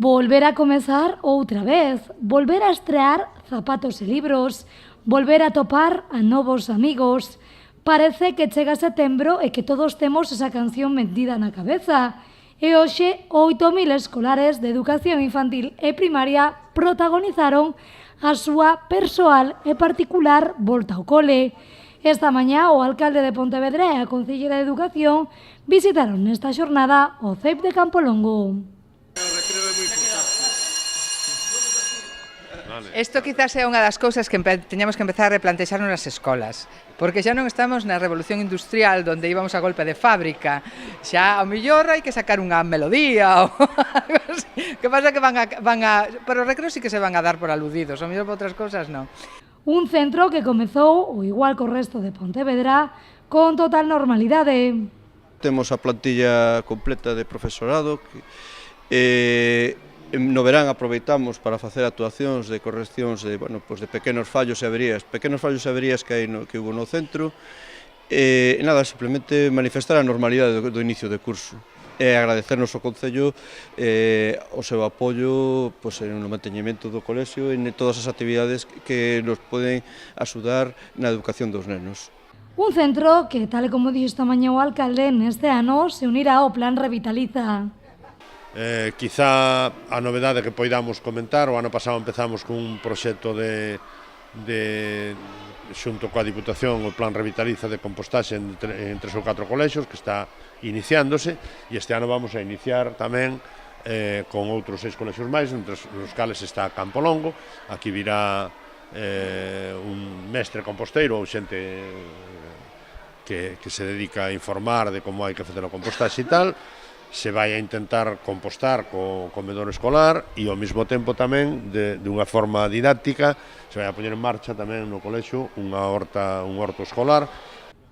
Volver a comezar outra vez, volver a estrear zapatos e libros, volver a topar a novos amigos. Parece que chega setembro e que todos temos esa canción metida na cabeza. E hoxe 8.000 escolares de educación infantil e primaria protagonizaron a súa persoal e particular volta ao cole. Esta mañá o alcalde de Pontevedra e a concellera de Educación visitaron nesta xornada o CEIP de Campolongo. Isto quizás é unha das cousas que teñamos que empezar a replantexarnos nas escolas, porque xa non estamos na revolución industrial onde íbamos a golpe de fábrica. Xa, ao mellor, hai que sacar unha melodía ou algo así. Que pasa que pero os recreos sí que se van a dar por aludidos, ao mellor por outras cousas non. Un centro que comezou, o igual co resto de Pontevedra, con total normalidade. Temos a plantilla completa de profesorado no verán aproveitamos para facer actuacións de correccións de pequenos fallos e averías que hubo no centro. Nada, simplemente manifestar a normalidade do inicio de curso e agradecernos ao Concello o seu apoio no manteñemento do colexio e en todas as actividades que nos poden axudar na educación dos nenos. Un centro que, tal como dixo esta mañá o alcalde, neste ano se unirá ao Plan Revitaliza. Quizá a novedade que poidamos comentar, o ano pasado empezamos cun proxecto xunto coa Diputación, o Plan Revitaliza de compostaxe en 3 ou 4 colexios que está iniciándose, e este ano vamos a iniciar tamén con outros 6 colexios máis, entre os cales está Campolongo. Aquí virá un mestre composteiro ou xente que se dedica a informar de como hai que facer a compostaxe e tal. Se vai a intentar compostar co comedor escolar e ao mesmo tempo tamén, dunha forma didáctica, se vai a poñer en marcha tamén no colexio un horto escolar.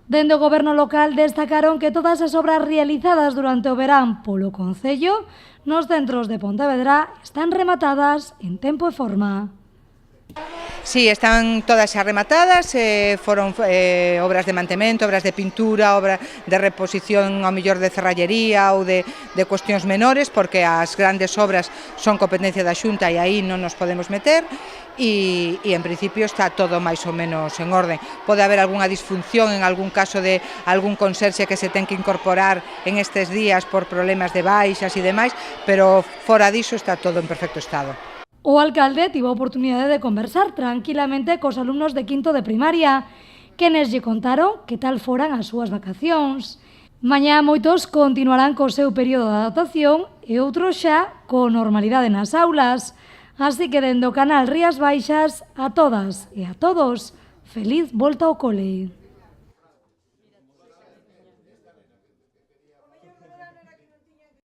Dende o goberno local destacaron que todas as obras realizadas durante o verán polo Concello nos centros de Pontevedra están rematadas en tempo e forma. Sí, están todas xa rematadas, foron obras de mantemento, obras de pintura, obras de reposición ao mellor de cerrallería ou de cuestións menores, porque as grandes obras son competencia da Xunta e aí non nos podemos meter, e en principio está todo máis ou menos en orden. Pode haber algunha disfunción en algún caso de algún conserxe que se ten que incorporar en estes días por problemas de baixas e demais, pero fora diso está todo en perfecto estado. O alcalde tivo a oportunidade de conversar tranquilamente cos alumnos de quinto de primaria, que nes lle contaron que tal foran as súas vacacións. Mañá moitos continuarán co seu período de adaptación e outros xa con normalidade nas aulas. Así que dende o canal Rías Baixas, a todas e a todos, feliz volta ao cole.